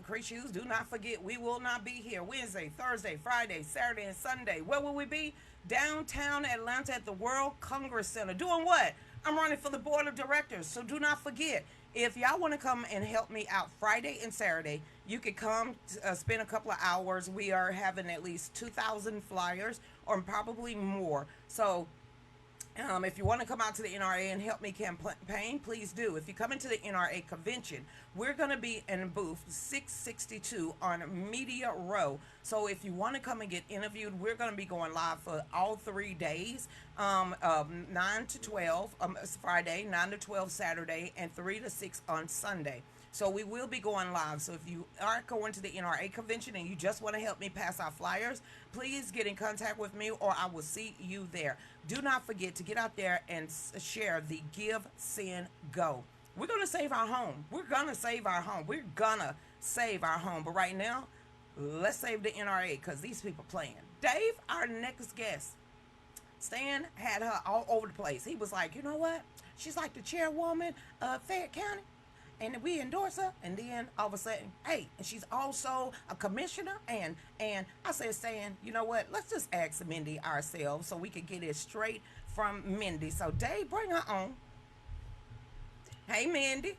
Lucretia Hughes. Do not forget, we will not be here Wednesday, Thursday, Friday, Saturday, and Sunday. Where will we be? Downtown Atlanta at the World Congress Center. Doing what? I'm running for the board of directors. So do not forget, if y'all want to come and help me out Friday and Saturday, you could come spend a couple of hours. We are having at least 2,000 flyers or probably more. So if you want to come out to the NRA and help me campaign, please do. If you come into the NRA convention, we're going to be in booth 662 on Media Row. So if you want to come and get interviewed, we're going to be going live for all 3 days, 9 to 12 Friday, 9 to 12 Saturday, and 3 to 6 on Sunday. So we will be going live. So if you are going to the NRA convention and you just want to help me pass out flyers, please get in contact with me or I will see you there. Do not forget to get out there and share the Give, Send, Go. We're going to save our home. We're going to save our home. We're going to save our home. But right now, let's save the NRA because these people playing. Dave, our next guest, Stan had her all over the place. He was like, you know what? She's like the chairwoman of Fayette County. And we endorse her, and then all of a sudden, hey, and she's also a commissioner, and I said, Stan, you know what? Let's just ask Mendy ourselves so we can get it straight from Mendy. So Dave, bring her on. Hey, Mendy.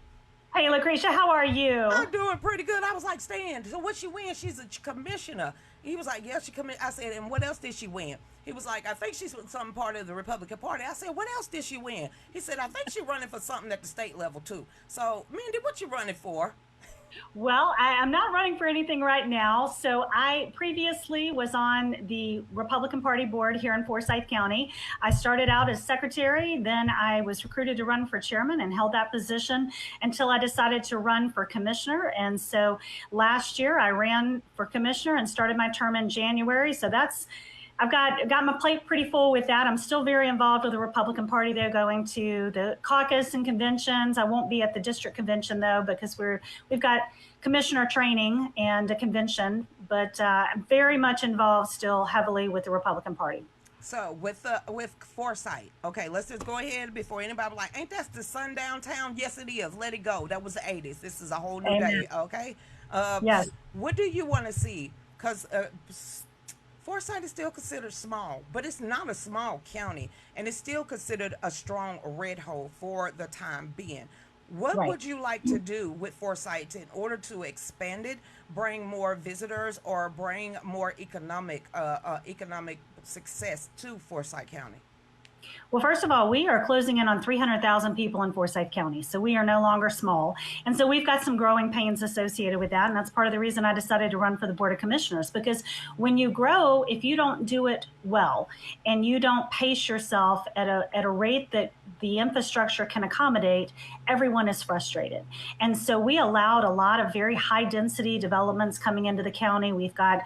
Hey, Lucretia, how are you? I'm doing pretty good. I was like, Stan, so what she win? She's a commissioner. He was like, yeah, she commissioner. I said, and what else did she win? He was like, I think she's some part of the Republican Party. I said, what else did she win? He said, I think she's running for something at the state level, too. So, Mendy, what you running for? Well, I'm not running for anything right now. So I previously was on the Republican Party board here in Forsyth County. I started out as secretary, then I was recruited to run for chairman and held that position until I decided to run for commissioner. And so last year I ran for commissioner and started my term in January. So I've got my plate pretty full with that. I'm still very involved with the Republican Party. They're going to the caucus and conventions. I won't be at the district convention though, because we've got commissioner training and a convention, but I'm very much involved still heavily with the Republican Party. So with Forsyth, okay, let's just go ahead before anybody like, ain't that the sundown town? Yes, it is. Let it go. That was the 80s. This is a whole new day, okay? Yes. What do you want to see? Because Forsyth is still considered small, but it's not a small county, and it's still considered a strong red hole for the time being. What would you like to do with Forsyth in order to expand it, bring more visitors, or bring more economic success to Forsyth County? Well, first of all, we are closing in on 300,000 people in Forsyth County, so we are no longer small. And so we've got some growing pains associated with that, and that's part of the reason I decided to run for the Board of Commissioners, because when you grow, if you don't do it well and you don't pace yourself at a rate that the infrastructure can accommodate, everyone is frustrated. And so we allowed a lot of very high density developments coming into the county. We've got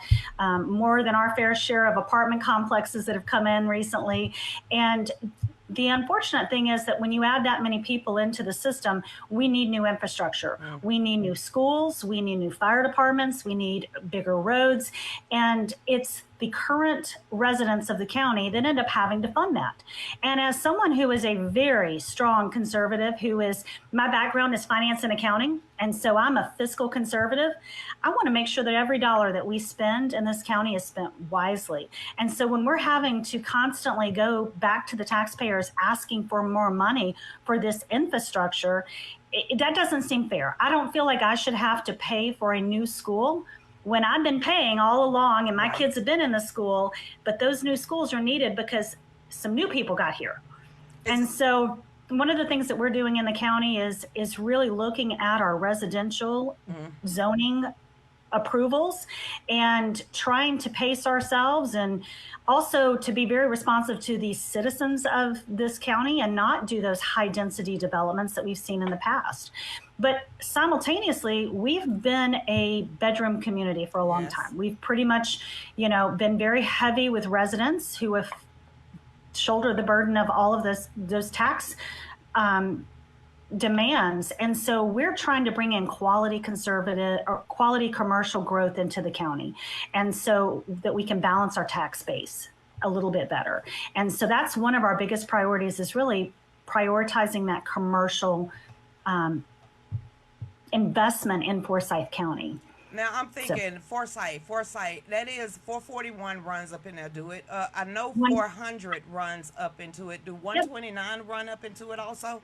more than our fair share of apartment complexes that have come in recently. And the unfortunate thing is that when you add that many people into the system, we need new infrastructure. We need new schools, we need new fire departments, we need bigger roads, and it's the current residents of the county that end up having to fund that. And as someone who is a very strong conservative, my background is finance and accounting, and so I'm a fiscal conservative, I want to make sure that every dollar that we spend in this county is spent wisely. And so when we're having to constantly go back to the taxpayers asking for more money for this infrastructure, that doesn't seem fair. I don't feel like I should have to pay for a new school when I've been paying all along and my kids have been in the school, but those new schools are needed because some new people got here. And so one of the things that we're doing in the county is really looking at our residential zoning approvals and trying to pace ourselves and also to be very responsive to the citizens of this county and not do those high density developments that we've seen in the past. But simultaneously, we've been a bedroom community for a long time. We've pretty much, been very heavy with residents who have shouldered the burden of all of those tax demands. And so we're trying to bring in quality conservative or quality commercial growth into the county. And so that we can balance our tax base a little bit better. And so that's one of our biggest priorities, is really prioritizing that commercial investment in Forsyth County. Now I'm So thinking Forsyth. That is 441 runs up in there. Do it? I know one, 400 runs up into it. Do yep. 129 run up into it also?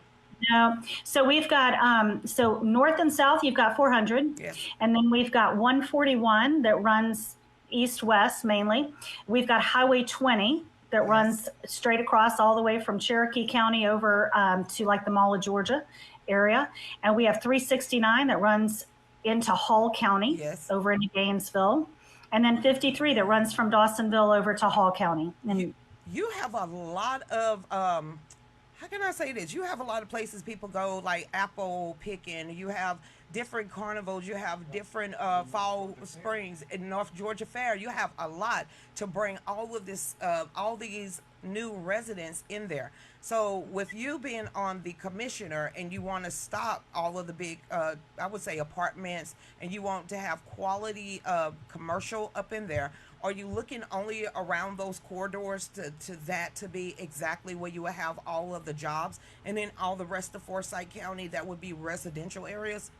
No. So we've got, so north and south, you've got 400. Yes. And then we've got 141 that runs east west mainly. We've got Highway 20 that Yes. runs straight across all the way from Cherokee County over to like the Mall of Georgia area. And we have 369 that runs into Hall County Yes. over into Gainesville. And then 53 that runs from Dawsonville over to Hall County. You And you have a lot of how can I say this? You have a lot of places people go, like apple picking. You have different carnivals. You have different fall springs in North Georgia Fair. You have a lot to bring all of this, all these new residents in there. So with you being on the commissioner and you want to stop all of the big, I would say apartments, and you want to have quality commercial up in there, are you looking only around those corridors to be exactly where you will have all of the jobs, and then all the rest of Forsyth County that would be residential areas?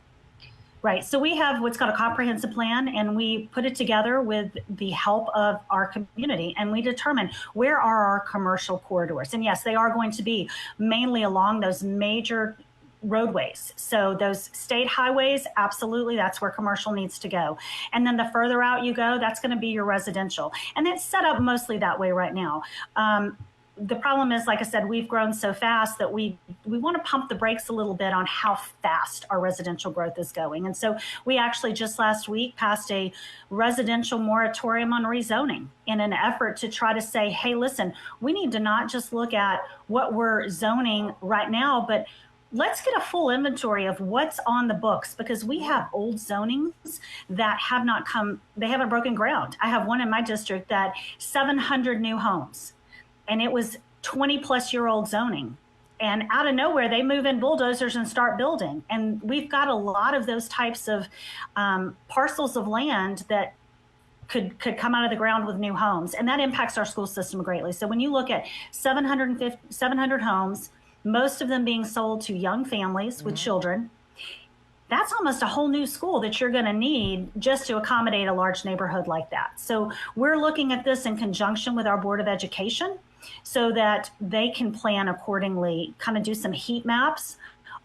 right. So we have what's called a comprehensive plan, and we put it together with the help of our community, and we determine where are our commercial corridors. And yes, they are going to be mainly along those major roadways. So those state highways, absolutely, that's where commercial needs to go. And then the further out you go, that's going to be your residential. And it's set up mostly that way right now. The problem is, like I said, we've grown so fast that we want to pump the brakes a little bit on how fast our residential growth is going. And so we actually just last week passed a residential moratorium on rezoning in an effort to try to say, hey, listen, we need to not just look at what we're zoning right now, but let's get a full inventory of what's on the books, because we have old zonings that have not come, they haven't broken ground. I have one in my district that 700 new homes, and it was 20-plus-year-old zoning. And out of nowhere, they move in bulldozers and start building. And we've got a lot of those types of parcels of land that could come out of the ground with new homes. And that impacts our school system greatly. So when you look at 700 homes, most of them being sold to young families with children, that's almost a whole new school that you're going to need just to accommodate a large neighborhood like that. So we're looking at this in conjunction with our Board of Education so that they can plan accordingly, kind of do some heat maps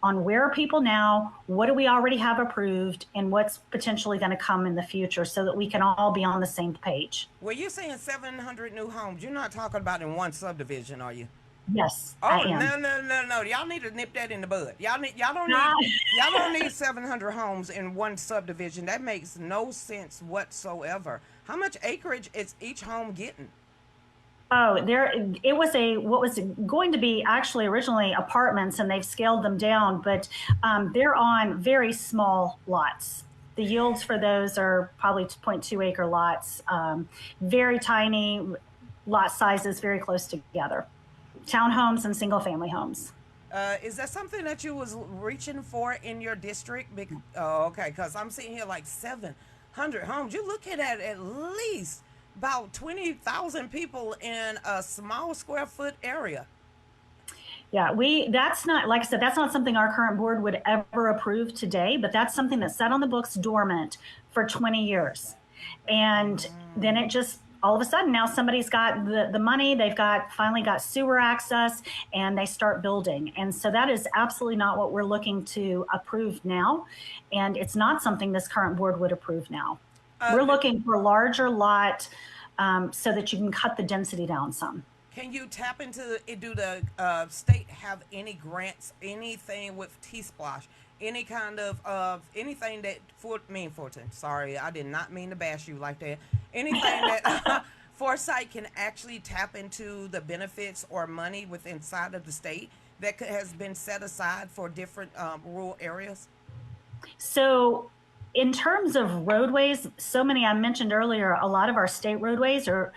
on where are people now, what do we already have approved, and what's potentially going to come in the future, so that we can all be on the same page. Well, you're saying 700 new homes. You're not talking about in one subdivision, are you? Yes, I Oh am. no! Y'all need to nip that in the bud. Ah. Y'all don't need 700 homes in one subdivision. That makes no sense whatsoever. How much acreage is each home getting? Oh, it was what was going to be actually originally apartments, and they've scaled them down, but they're on very small lots. The yields for those are probably 0.2 acre lots, very tiny lot sizes, very close together. Townhomes and single family homes. Is that something that you was reaching for in your district? Oh, okay, because I'm seeing here like 700 homes. You're looking at least about 20,000 people in a small square foot area. Yeah, that's not, like I said, that's not something our current board would ever approve today, but that's something that sat on the books dormant for 20 years. And then it just, all of a sudden, now somebody's got the money, they've finally got sewer access, and they start building. And so that is absolutely not what we're looking to approve now. And it's not something this current board would approve now. We're looking for a larger lot so that you can cut the density down some. Can you tap into it? Do the state have any grants, anything with T-Splosh, any kind of anything that Fortin? Sorry, I did not mean to bash you like that. Anything that Forsyth can actually tap into the benefits or money within inside of the state that has been set aside for different rural areas? So in terms of roadways, so many I mentioned earlier, a lot of our state roadways are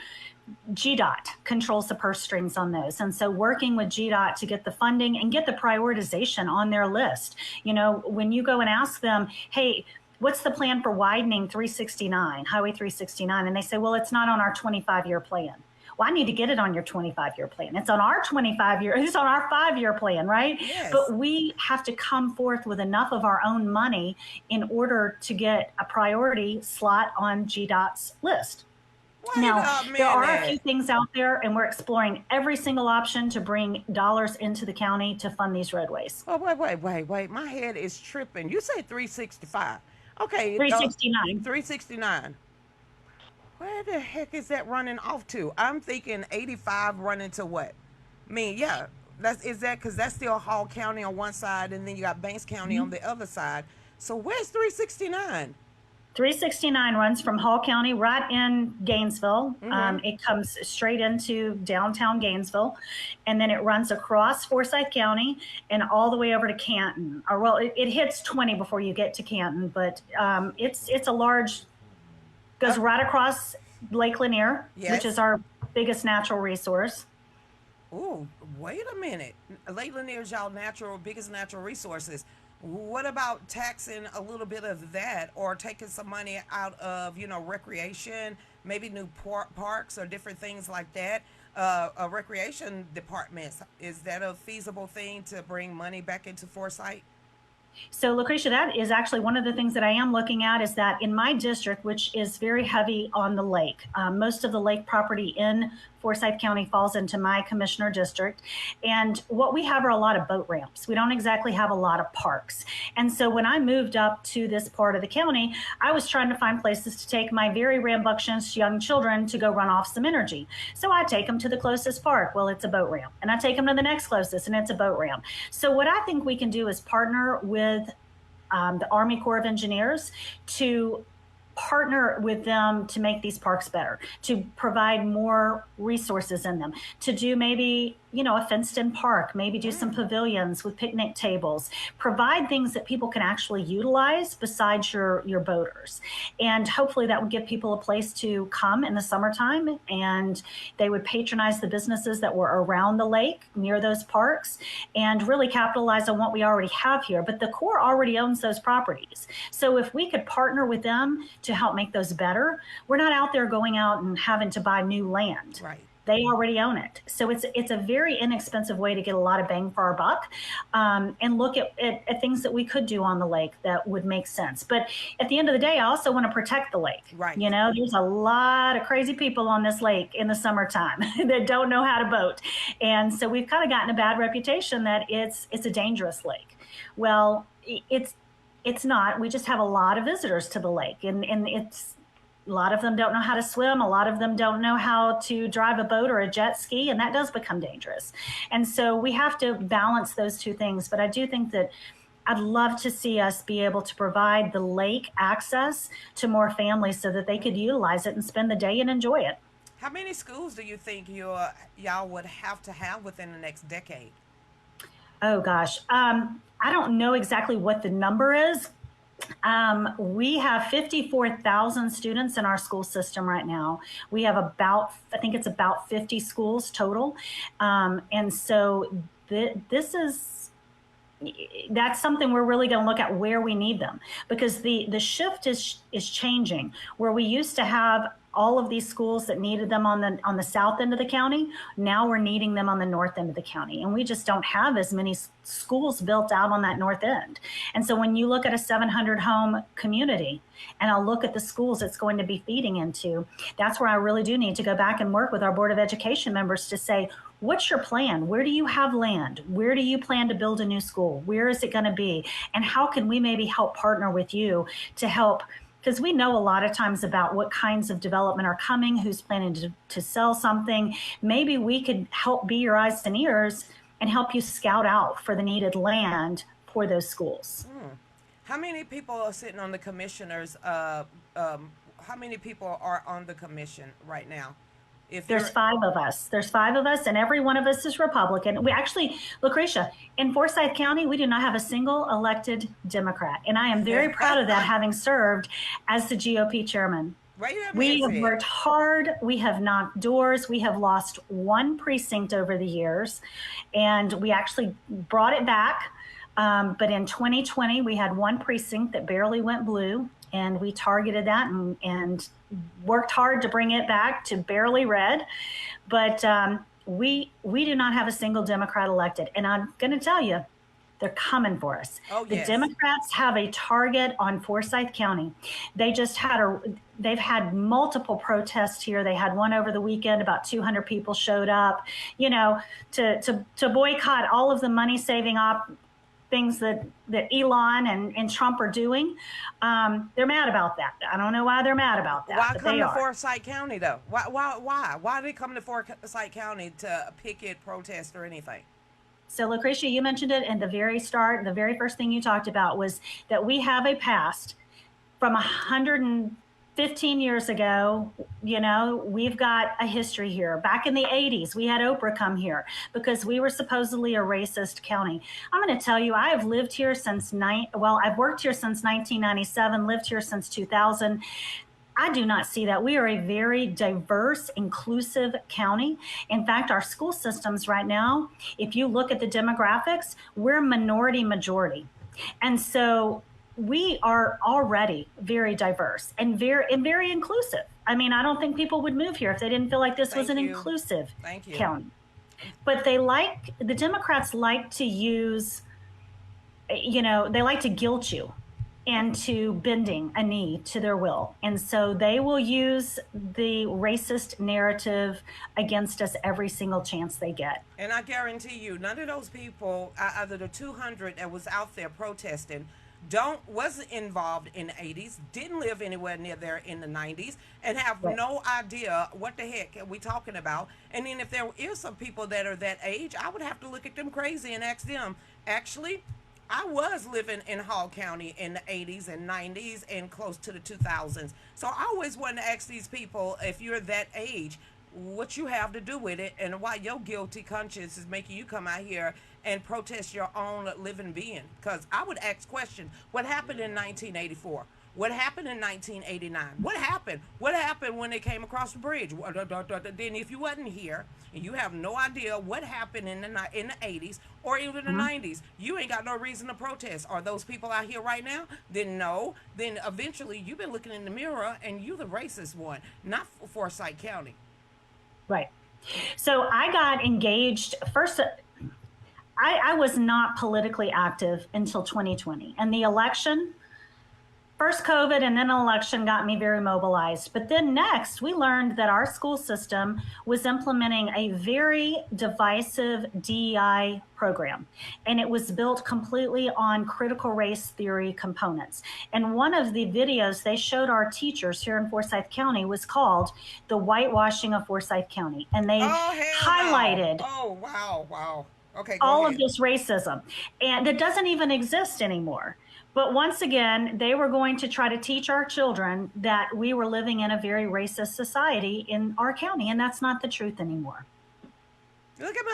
GDOT controls the purse strings on those. And so working with GDOT to get the funding and get the prioritization on their list. You know, when you go and ask them, hey, what's the plan for widening 369, Highway 369? And they say, well, it's not on our 25-year plan. Well, I need to get it on your 25-year plan. It's on our 25-year, it's on our 5-year plan, right? Yes. But we have to come forth with enough of our own money in order to get a priority slot on GDOT's list. Wait Now, a there are a few minute. things out there, and we're exploring every single option to bring dollars into the county to fund these roadways. Oh, wait. My head is tripping. You say 365. Okay, 369. 369. Where the heck is that running off to? I'm thinking 85 running to what? I mean, yeah. Is that because that's still Hall County on one side, and then you got Banks County on the other side. So where's 369? 369 runs from Hall County right in Gainesville. It comes straight into downtown Gainesville, and then it runs across Forsyth County and all the way over to Canton. Or well, it hits 20 before you get to Canton, but it's a large, goes right across Lake Lanier, Yes. which is our biggest natural resource. Ooh, wait a minute. Lake Lanier's y'all biggest natural resources. What about taxing a little bit of that, or taking some money out of, recreation, maybe new parks or different things like that? Recreation departments, is that a feasible thing to bring money back into Forsyth? So, Lucretia, that is actually one of the things that I am looking at, is that in my district, which is very heavy on the lake, most of the lake property in Forsyth County falls into my commissioner district. And what we have are a lot of boat ramps. We don't exactly have a lot of parks. And so when I moved up to this part of the county, I was trying to find places to take my very rambunctious young children to go run off some energy. So I take them to the closest park. Well, it's a boat ramp. And I take them to the next closest, and it's a boat ramp. So what I think we can do is partner with the Army Corps of Engineers to partner with them to make these parks better, to provide more resources in them, to do maybe, a fenced-in park, maybe do some pavilions with picnic tables, provide things that people can actually utilize besides your boaters. And hopefully that would give people a place to come in the summertime, and they would patronize the businesses that were around the lake near those parks and really capitalize on what we already have here. But the Corps already owns those properties. So if we could partner with them to help make those better, we're not out there going out and having to buy new land. Right. They already own it. So it's a very inexpensive way to get a lot of bang for our buck, and look at things that we could do on the lake that would make sense. But at the end of the day, I also want to protect the lake. Right. There's a lot of crazy people on this lake in the summertime that don't know how to boat. And so we've kind of gotten a bad reputation that it's a dangerous lake. Well, it's not. We just have a lot of visitors to the lake, and a lot of them don't know how to swim. A lot of them don't know how to drive a boat or a jet ski, and that does become dangerous. And so we have to balance those two things. But I do think that I'd love to see us be able to provide the lake access to more families so that they could utilize it and spend the day and enjoy it. How many schools do you think y'all would have to have within the next decade? Oh, gosh. I don't know exactly what the number is. We have 54,000 students in our school system right now. We have about 50 schools total. And so that's something we're really going to look at where we need them, because the shift is changing, where we used to have all of these schools that needed them on the south end of the county. Now we're needing them on the north end of the county, and we just don't have as many schools built out on that north end. And so when you look at a 700 home community, and I'll look at the schools it's going to be feeding into, that's where I really do need to go back and work with our Board of Education members to say, what's your plan? Where do you have land? Where do you plan to build a new school? Where is it going to be? And how can we maybe help partner with you to help? Because we know a lot of times about what kinds of development are coming, who's planning to sell something. Maybe we could help be your eyes and ears and help you scout out for the needed land for those schools. How many people are sitting on the commissioners? How many people are on the commission right now? There's 5 of us. There's 5 of us, and every one of us is Republican. We actually, Lucretia, in Forsyth County, we do not have a single elected Democrat. And I am very proud of that, having served as the GOP chairman. We have worked hard. We have knocked doors. We have lost 1 precinct over the years, and we actually brought it back. But in 2020, we had 1 precinct that barely went blue. and we targeted that and worked hard to bring it back to barely red. But we do not have a single Democrat elected. And I'm going to tell you, they're coming for us. Oh, The yes. Democrats have a target on Forsyth County. They've had multiple protests here. They had one over the weekend. About 200 people showed up, to boycott all of the money saving things that Elon and Trump are doing. They're mad about that. I don't know why they're mad about that. Why but come they to are. Forsyth County though? Why did they come to Forsyth County to picket, protest, or anything? So, Lucretia, you mentioned it in the very start. The very first thing you talked about was that we have a past from 115 years ago. We've got a history here. Back in the 80s, we had Oprah come here because we were supposedly a racist county. I'm going to tell you, I've worked here since 1997, lived here since 2000. I do not see that. We are a very diverse, inclusive county. In fact, our school systems right now, if you look at the demographics, we're minority majority. And so we are already very diverse and very inclusive. I mean, I don't think people would move here if they didn't feel like this was an inclusive county. But the Democrats like to use, they like to guilt you into bending a knee to their will. And so they will use the racist narrative against us every single chance they get. And I guarantee you, none of those people, out of the 200 that was out there protesting, wasn't involved in the 80s, didn't live anywhere near there in the 90s, and have no idea what the heck are we talking about. And then if there is some people that are that age, I would have to look at them crazy and ask them, actually, I was living in Hall County in the 80s and 90s and close to the 2000s. So I always want to ask these people, if you're that age, what you have to do with it and why your guilty conscience is making you come out here and protest your own living being. Because I would ask questions. What happened in 1984? What happened in 1989? What happened? What happened when they came across the bridge? Then if you wasn't here and you have no idea what happened in the 80s or even the 90s, you ain't got no reason to protest. Are those people out here right now? Then no. Then eventually you've been looking in the mirror and you the racist one, not Forsyth County. Right. So I got engaged first. I was not politically active until 2020, and the election, first COVID and then an election, got me very mobilized. But then next, we learned that our school system was implementing a very divisive DEI program, and it was built completely on critical race theory components. And one of the videos they showed our teachers here in Forsyth County was called "The Whitewashing of Forsyth County," and they highlighted all of this racism, and it doesn't even exist anymore. But once again, they were going to try to teach our children that we were living in a very racist society in our county, and that's not the truth anymore. Look at me,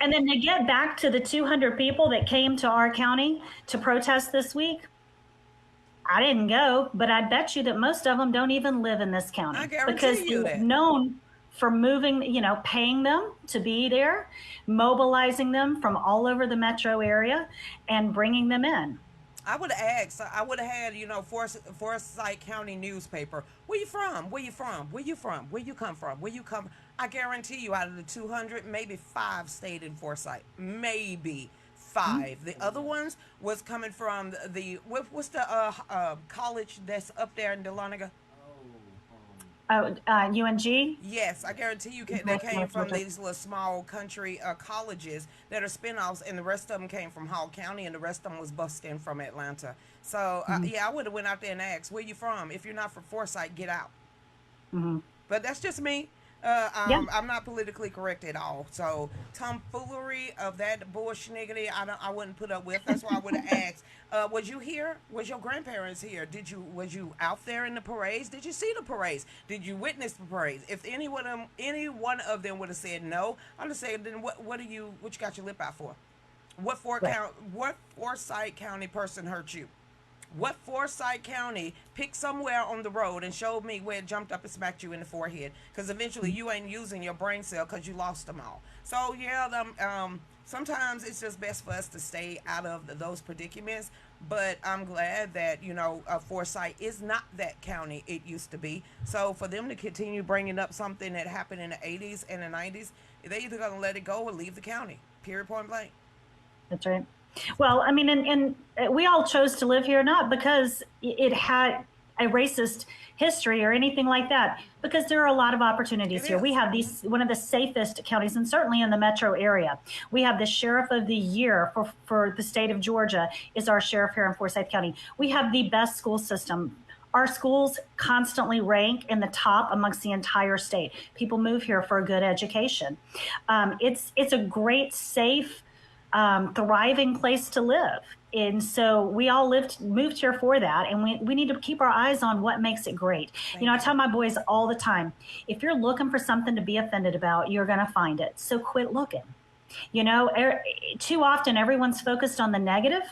and then to get back to the 200 people that came to our county to protest this week, I didn't go, but I bet you that most of them don't even live in this county. I guarantee you that. Known for moving, paying them to be there, mobilizing them from all over the metro area and bringing them in. I would have asked, I would have had, Forsyth County newspaper. Where you from? Where you from? Where you from? Where you come from? Where you come? I guarantee you out of the 200, maybe 5 stayed in Forsyth. Maybe 5. The other ones was coming from what's the college that's up there in Dahlonega? UNG? Yes, I guarantee you they came from these little small country colleges that are spinoffs, and the rest of them came from Hall County, and the rest of them was bused in from Atlanta. So, I would have went out there and asked, where you from? If you're not from Forsyth, get out. But that's just me. I'm not politically correct at all. So tomfoolery of that bullshniggity, I wouldn't put up with. That's why I would have asked, was you here? Was your grandparents here? Was you out there in the parades? Did you see the parades? Did you witness the parades? If any one of them would have said no, I'd have said, then what you got your lip out for? What Forsyth County person hurt you? What Forsyth County picked somewhere on the road and showed me where it jumped up and smacked you in the forehead? Because eventually you ain't using your brain cell because you lost them all. So sometimes it's just best for us to stay out of those predicaments. But I'm glad that Forsyth is not that county it used to be. So for them to continue bringing up something that happened in the 80s and the 90s, they're either going to let it go or leave the county. Period. Point blank. That's right. Well, I mean, and we all chose to live here not because it had a racist history or anything like that, because there are a lot of opportunities here. We have one of the safest counties, and certainly in the metro area. We have the sheriff of the year for the state of Georgia is our sheriff here in Forsyth County. We have the best school system. Our schools constantly rank in the top amongst the entire state. People move here for a good education. It's a great, safe, thriving place to live. And so we all moved here for that. And we need to keep our eyes on what makes it great. I tell my boys all the time, if you're looking for something to be offended about, you're going to find it. So quit looking. Too often everyone's focused on the negative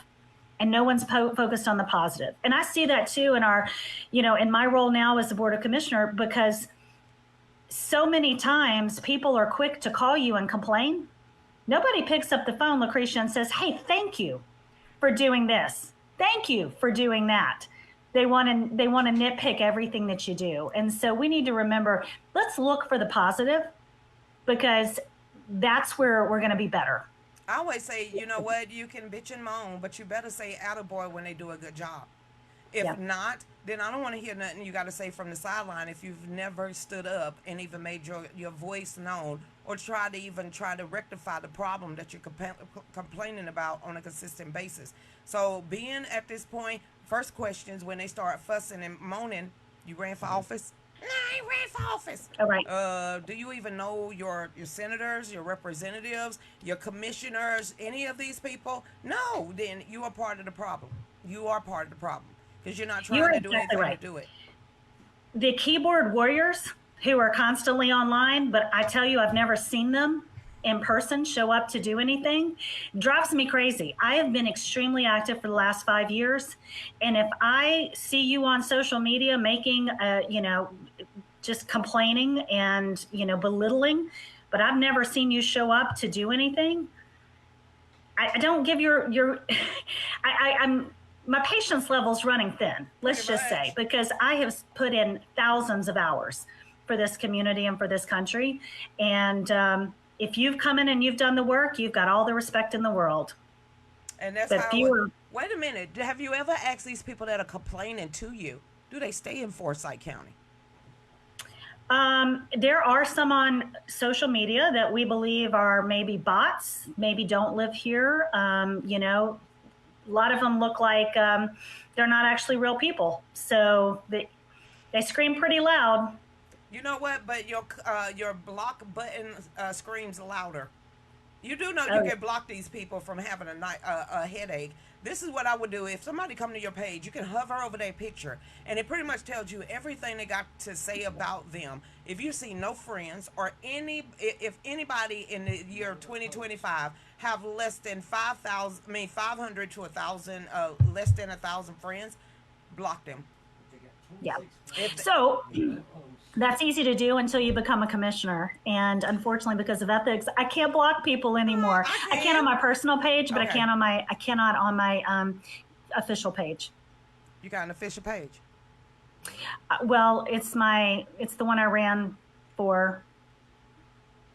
and no one's focused on the positive. And I see that too in my role now as the Board of Commissioner, because so many times people are quick to call you and complain. Nobody picks up the phone, Lucretia, and says, hey, thank you for doing this. Thank you for doing that. They want to nitpick everything that you do. And so we need to remember, let's look for the positive, because that's where we're going to be better. I always say, you know what, you can bitch and moan, but you better say attaboy when they do a good job. If not, then I don't want to hear nothing you got to say from the sideline if you've never stood up and even made your voice known, or try to rectify the problem that you're complaining about on a consistent basis. So being at this point, first questions when they start fussing and moaning, you ran for office? No, I ain't ran for office. All right. Do you even know your senators, your representatives, your commissioners, any of these people? No, then you are part of the problem. You are part of the problem because you're not trying to do anything to do it. The keyboard warriors who are constantly online, but I tell you, I've never seen them in person show up to do anything, drives me crazy. I have been extremely active for the last 5 years. And if I see you on social media making, just complaining and, belittling, but I've never seen you show up to do anything, I don't give I'm my patience level's running thin, let's just say, because I have put in thousands of hours for this community and for this country. And if you've come in and you've done the work, you've got all the respect in the world. And that's wait a minute. Have you ever asked these people that are complaining to you, do they stay in Forsyth County? There are some on social media that we believe are maybe bots, maybe don't live here. A lot of them look like they're not actually real people. So they scream pretty loud. You know what? But your block button screams louder. You do know you can block these people from having a headache. This is what I would do. If somebody come to your page, you can hover over their picture, and it pretty much tells you everything they got to say about them. If you see no friends, or if anybody in the year 2025 have less than 500 to 1,000, less than 1,000 friends, block them. Yeah. So that's easy to do until you become a commissioner. And unfortunately, because of ethics, I can't block people anymore. I can on my personal page, but I cannot on my official page. You got an official page? Well, it's the one I ran for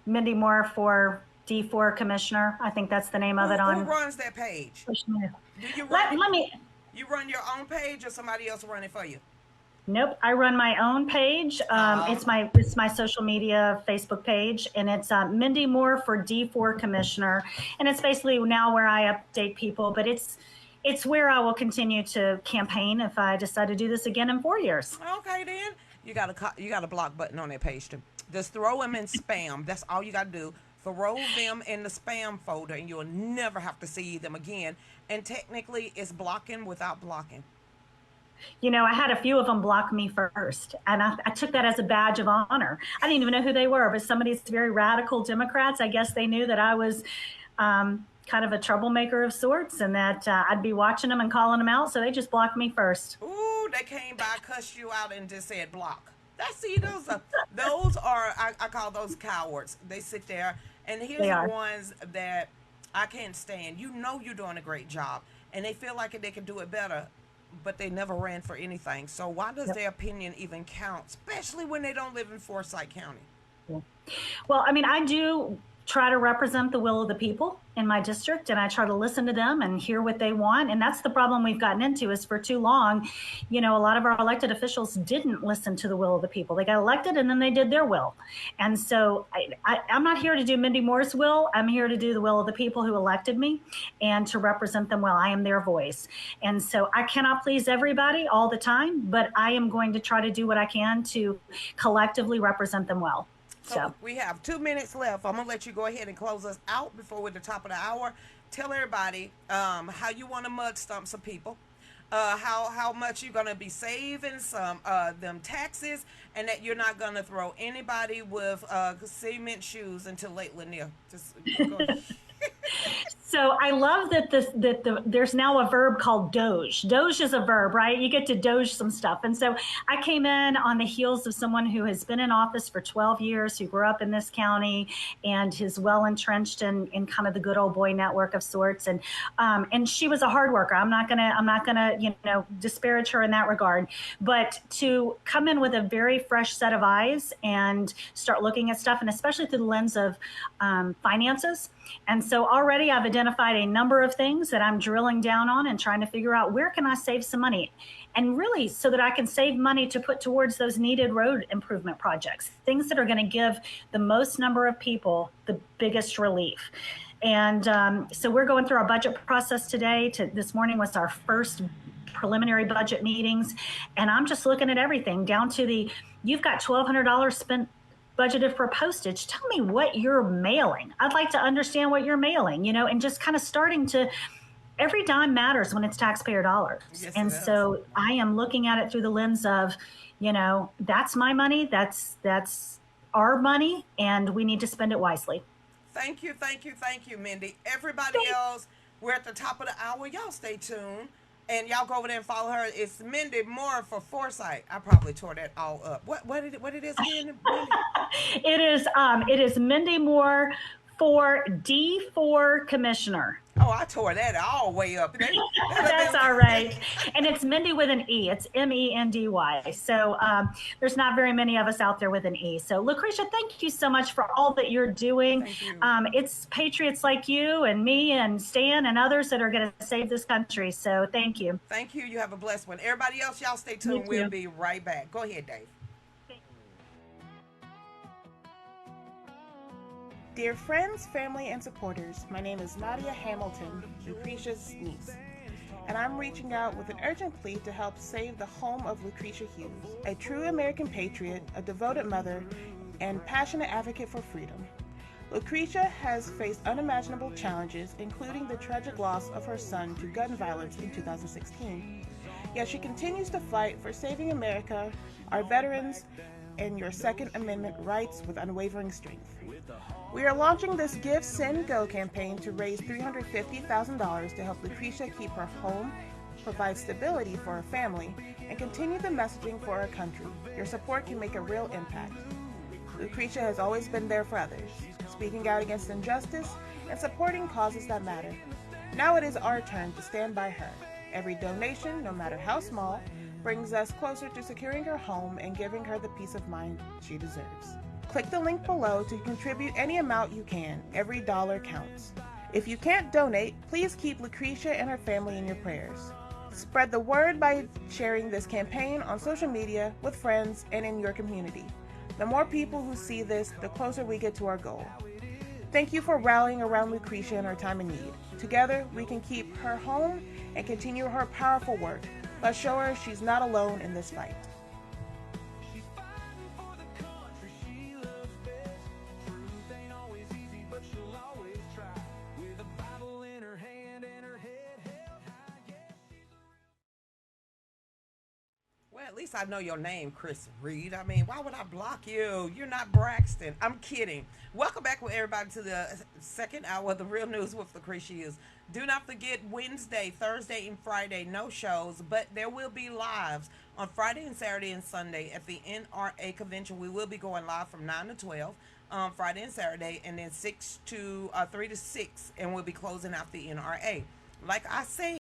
Mendy Moore for D4 commissioner. I think that's the name of it on. Who runs that page? Do you you run your own page, or somebody else run it for you? Nope, I run my own page. It's my social media Facebook page, and it's Mendy Moore for D4 Commissioner, and it's basically now where I update people. But it's where I will continue to campaign if I decide to do this again in 4 years. Okay, then you got a block button on that page too. Just throw them in spam. That's all you got to do. Throw them in the spam folder, and you'll never have to see them again. And technically, it's blocking without blocking. I had a few of them block me first, and I took that as a badge of honor. I didn't even know who they were, but some of these very radical Democrats, I guess they knew that I was kind of a troublemaker of sorts, and that I'd be watching them and calling them out, so they just blocked me first. Ooh, they came by, cussed you out, and just said block. Those are I call those cowards. They sit there, and here's the ones that I can't stand. You know you're doing a great job, and they feel like they can do it better, but they never ran for anything. So why does Yep. their opinion even count, especially when they don't live in Forsyth County? Yeah. Well, I mean, I do try to represent the will of the people in my district, and I try to listen to them and hear what they want. And that's the problem we've gotten into is for too long, a lot of our elected officials didn't listen to the will of the people. They got elected and then they did their will. And so I'm not here to do Mendy Moore's will. I'm here to do the will of the people who elected me and to represent them well. I am their voice. And so I cannot please everybody all the time, but I am going to try to do what I can to collectively represent them well. So So we have 2 minutes left. I'm gonna let you go ahead and close us out before we're at the top of the hour. Tell everybody how you want to mud stump some people, how much you're gonna be saving some them taxes, and that you're not gonna throw anybody with cement shoes into Lake Lanier. Just go ahead. So I love that there's now a verb called doge. Doge is a verb, right? You get to doge some stuff. And so I came in on the heels of someone who has been in office for 12 years, who grew up in this county and is well entrenched in kind of the good old boy network of sorts. And she was a hard worker. I'm not gonna disparage her in that regard. But to come in with a very fresh set of eyes and start looking at stuff, and especially through the lens of finances. And so already I've identified a number of things that I'm drilling down on and trying to figure out where can I save some money, and really so that I can save money to put towards those needed road improvement projects, things that are going to give the most number of people the biggest relief. And so we're going through our budget process today. This morning was our first preliminary budget meetings, and I'm just looking at everything down to you've got $1,200 spent budgeted for postage. Tell me what you're mailing. I'd like to understand what you're mailing, and just kind of starting to, every dime matters when it's taxpayer dollars. Yes, And it does. so I am looking at it through the lens of, that's my money, that's our money, and we need to spend it wisely. Thank you, thank you, thank you, Mendy. Everybody else, we're at the top of the hour. Y'all stay tuned. And y'all go over there and follow her. It's Mendy Moore for Forsyth. I probably tore that all up. What it is again, Mendy? It is Mendy Moore for D4 commissioner. Oh, I tore that all the way up. That's all right. And it's Mendy with an E. It's Mendy. So there's not very many of us out there with an E. So Lucretia, thank you so much for all that you're doing. Thank you. It's patriots like you and me and Stan and others that are going to save this country. So thank you. Thank you. You have a blessed one. Everybody else, y'all stay tuned. We'll be right back. Go ahead, Dave. Dear friends, family, and supporters, my name is Nadia Hamilton, Lucretia's niece, and I'm reaching out with an urgent plea to help save the home of Lucretia Hughes, a true American patriot, a devoted mother, and passionate advocate for freedom. Lucretia has faced unimaginable challenges, including the tragic loss of her son to gun violence in 2016. Yet she continues to fight for saving America, our veterans, and your Second Amendment rights with unwavering strength. We are launching this Give, Send, Go campaign to raise $350,000 to help Lucretia keep her home, provide stability for her family, and continue the messaging for our country. Your support can make a real impact. Lucretia has always been there for others, speaking out against injustice and supporting causes that matter. Now it is our turn to stand by her. Every donation, no matter how small, brings us closer to securing her home and giving her the peace of mind she deserves. Click the link below to contribute any amount you can. Every dollar counts. If you can't donate, please keep Lucretia and her family in your prayers. Spread the word by sharing this campaign on social media, with friends, and in your community. The more people who see this, the closer we get to our goal. Thank you for rallying around Lucretia in her time of need. Together, we can keep her home and continue her powerful work. Let's show her she's not alone in this fight. Well, at least I know your name, Chris Reed. I mean, why would I block you? You're not Braxton. I'm kidding. Welcome back with everybody to the second hour of the Real News with Lucretia Hughes. Do not forget Wednesday, Thursday, and Friday, no shows, but there will be lives On Friday and Saturday and Sunday at the NRA convention. We will be going live from 9 to 12 Friday and Saturday, and then 3 to 6, and we'll be closing out the NRA. Like I say,